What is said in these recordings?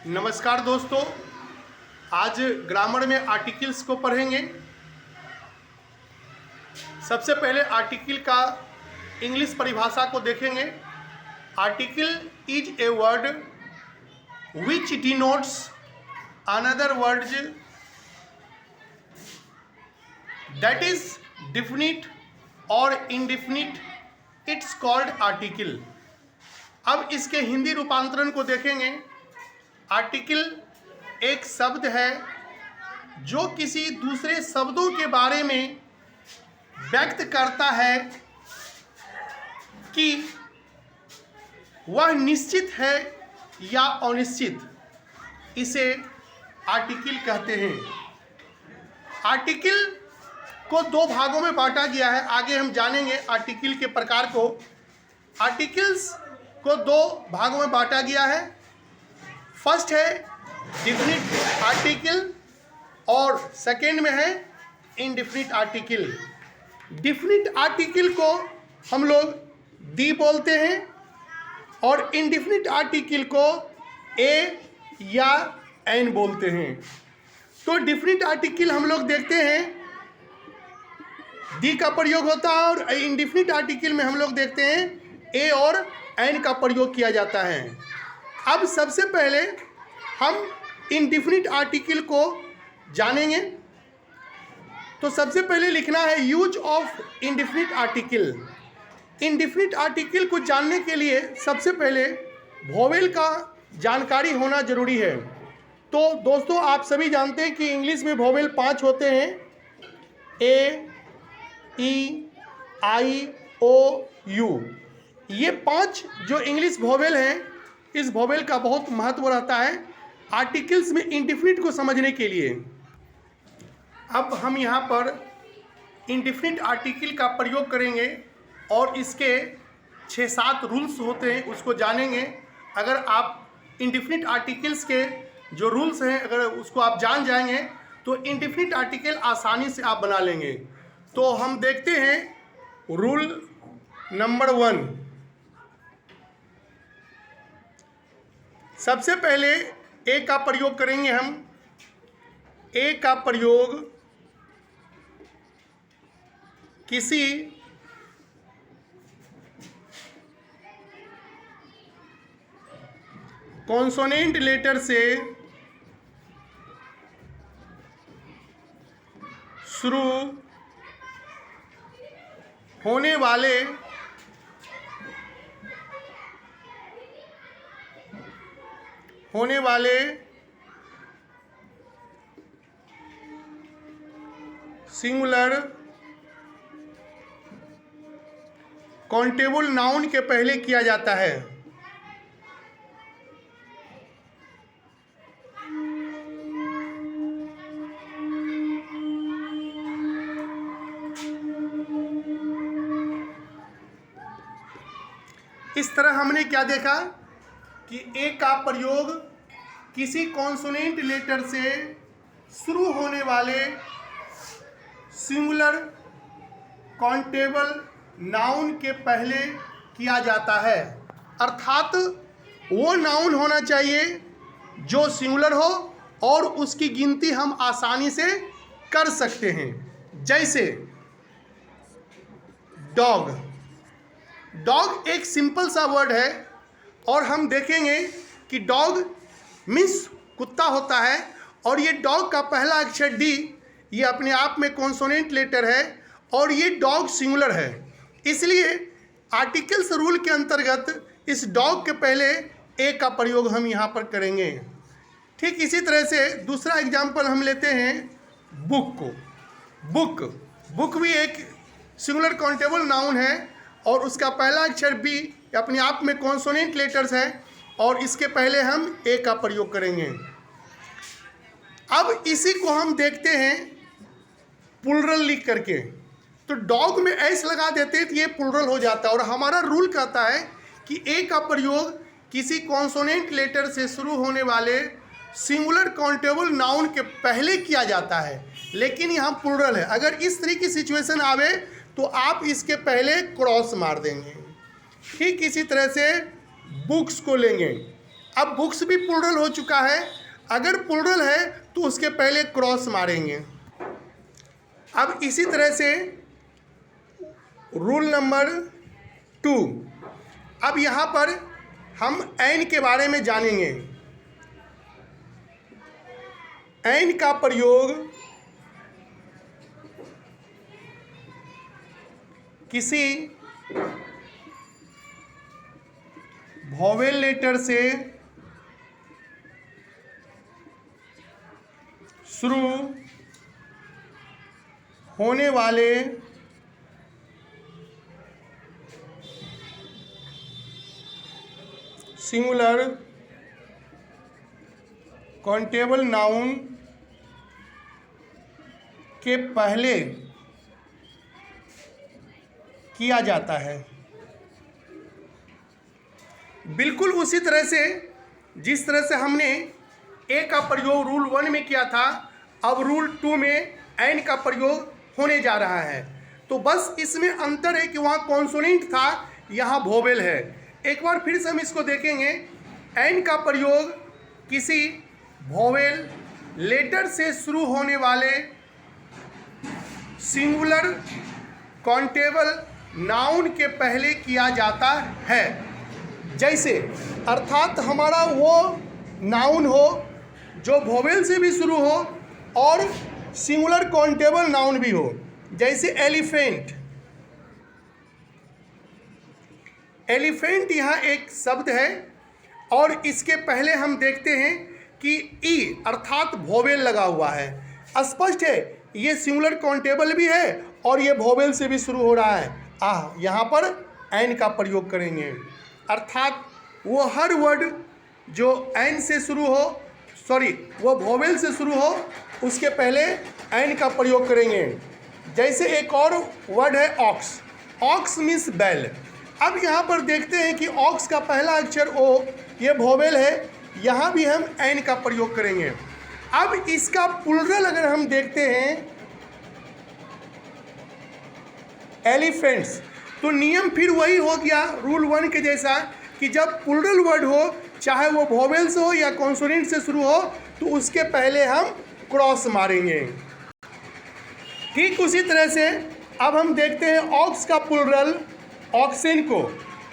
नमस्कार दोस्तों, आज ग्रामर में आर्टिकल्स को पढ़ेंगे। सबसे पहले आर्टिकल का इंग्लिश परिभाषा को देखेंगे। Article is a word which denotes another word that is definite और इनडिफिनिट, इट्स कॉल्ड आर्टिकल। अब इसके हिंदी रूपांतरण को देखेंगे। आर्टिकल एक शब्द है जो किसी दूसरे शब्दों के बारे में व्यक्त करता है कि वह निश्चित है या अनिश्चित, इसे आर्टिकल कहते हैं। आर्टिकल को दो भागों में बांटा गया है। आगे हम जानेंगे आर्टिकल के प्रकार को। आर्टिकल्स को दो भागों में बांटा गया है। फर्स्ट है डिफिनिट आर्टिकल और सेकेंड में है इनडिफिनिट आर्टिकल। डिफिनिट आर्टिकल को हम लोग दी बोलते हैं और इनडिफिनिट आर्टिकल को ए या एन बोलते हैं। तो डिफिनिट आर्टिकल हम लोग देखते हैं दी का प्रयोग होता है और इनडिफिनिट आर्टिकल में हम लोग देखते हैं ए और एन का प्रयोग किया जाता है। अब सबसे पहले हम इनडिफिनिट आर्टिकल को जानेंगे। तो सबसे पहले लिखना है use of indefinite article. Indefinite article को जानने के लिए सबसे पहले वोवेल का जानकारी होना जरूरी है। तो दोस्तों, आप सभी जानते हैं कि इंग्लिश में वोवेल 5 होते हैं, ए, ई, आई, ओ, यू। ये 5 जो इंग्लिश वोवेल हैं, इस वोवेल का बहुत महत्व रहता है आर्टिकल्स में इनडिफिनिट को समझने के लिए। अब हम यहाँ पर इनडिफिनिट आर्टिकल का प्रयोग करेंगे और इसके 6-7 रूल्स होते हैं, उसको जानेंगे। अगर आप इनडिफिनिट आर्टिकल्स के जो रूल्स हैं, अगर उसको आप जान जाएंगे तो इनडिफिनिट आर्टिकल आसानी से आप बना लेंगे। तो हम देखते हैं रूल नंबर 1। सबसे पहले ए का प्रयोग करेंगे हम। ए का प्रयोग किसी कॉन्सोनेंट लेटर से शुरू होने वाले सिंगुलर काउंटेबल नाउन के पहले किया जाता है। इस तरह हमने क्या देखा कि ए का प्रयोग किसी कॉन्सोनेंट लेटर से शुरू होने वाले सिंगुलर काउंटेबल नाउन के पहले किया जाता है। अर्थात वो नाउन होना चाहिए जो सिंगुलर हो और उसकी गिनती हम आसानी से कर सकते हैं। जैसे डॉग। डॉग एक सिंपल सा वर्ड है और हम देखेंगे कि डॉग मीन्स कुत्ता होता है और ये डॉग का पहला अक्षर डी, ये अपने आप में कॉन्सोनेंट लेटर है और ये डॉग सिंगुलर है। इसलिए आर्टिकल्स रूल के अंतर्गत इस डॉग के पहले ए का प्रयोग हम यहाँ पर करेंगे। ठीक इसी तरह से दूसरा एग्जाम्पल हम लेते हैं बुक को। बुक भी एक सिंगुलर काउंटेबल नाउन है और उसका पहला अक्षर बी अपने आप में कॉन्सोनेंट लेटर्स है और इसके पहले हम ए का प्रयोग करेंगे। अब इसी को हम देखते हैं प्लुरल लिख करके। तो डॉग में एस लगा देते हैं तो ये प्लुरल हो जाता है और हमारा रूल कहता है कि ए का प्रयोग किसी कॉन्सोनेंट लेटर से शुरू होने वाले सिंगुलर काउंटेबल नाउन के पहले किया जाता है, लेकिन यहाँ प्लुरल है। अगर इस तरह की सिचुएशन आवे तो आप इसके पहले क्रॉस मार देंगे। ठीक इसी तरह से बुक्स को लेंगे। अब बुक्स भी प्लूरल हो चुका है, अगर प्लूरल है तो उसके पहले क्रॉस मारेंगे। अब इसी तरह से रूल नंबर 2, अब यहाँ पर हम एन के बारे में जानेंगे। एन का प्रयोग किसी वोवेल लेटर से शुरू होने वाले सिंगुलर काउंटेबल नाउन के पहले किया जाता है। बिल्कुल उसी तरह से जिस तरह से हमने ए का प्रयोग रूल 1 में किया था, अब रूल 2 में एन का प्रयोग होने जा रहा है। तो बस इसमें अंतर है कि वहाँ कॉन्सोनेंट था, यहाँ वोवेल है। एक बार फिर से हम इसको देखेंगे। एन का प्रयोग किसी वोवेल लेटर से शुरू होने वाले सिंगुलर काउंटेबल नाउन के पहले किया जाता है। जैसे अर्थात हमारा वो नाउन हो जो वोवेल से भी शुरू हो और सिंगुलर काउंटेबल नाउन भी हो। जैसे एलिफेंट, एलिफेंट यहाँ एक शब्द है और इसके पहले हम देखते हैं कि ई अर्थात वोवेल लगा हुआ है। स्पष्ट है ये सिंगुलर काउंटेबल भी है और ये वोवेल से भी शुरू हो रहा है। यहाँ पर एन का प्रयोग करेंगे, अर्थात वो हर वर्ड जो एन से शुरू हो, वो वोवेल से शुरू हो, उसके पहले एन का प्रयोग करेंगे। जैसे एक और वर्ड है ऑक्स, ऑक्स मीन्स बैल। अब यहाँ पर देखते हैं कि ऑक्स का पहला अक्षर ओ, ये वोवेल है, यहाँ भी हम एन का प्रयोग करेंगे। अब इसका प्लूरल अगर हम देखते हैं एलिफेंट्स, तो नियम फिर वही हो गया रूल 1 के जैसा कि जब प्लूरल वर्ड हो, चाहे वो वोवेल से हो या कॉन्सोनेंट से शुरू हो, तो उसके पहले हम क्रॉस मारेंगे। ठीक उसी तरह से अब हम देखते हैं ऑक्स का प्लूरल ऑक्सेन को।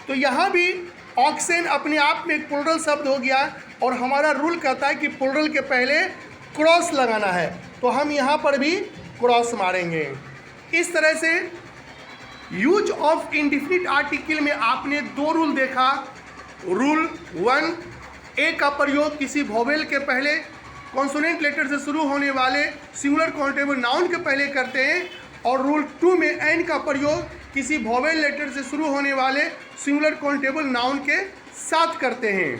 तो यहाँ भी ऑक्सेन अपने आप में एक प्लूरल शब्द हो गया और हमारा रूल कहता है कि प्लूरल के पहले क्रॉस लगाना है, तो हम यहाँ पर भी क्रॉस मारेंगे। इस तरह से यूज ऑफ इंडिफिनिट आर्टिकल में आपने 2 रूल देखा। रूल 1, ए का प्रयोग किसी वोवेल के पहले कॉन्सोनेंट लेटर से शुरू होने वाले सिंगुलर काउंटेबल नाउन के पहले करते हैं, और रूल 2 में एन का प्रयोग किसी वोवेल लेटर से शुरू होने वाले सिंगुलर काउंटेबल नाउन के साथ करते हैं।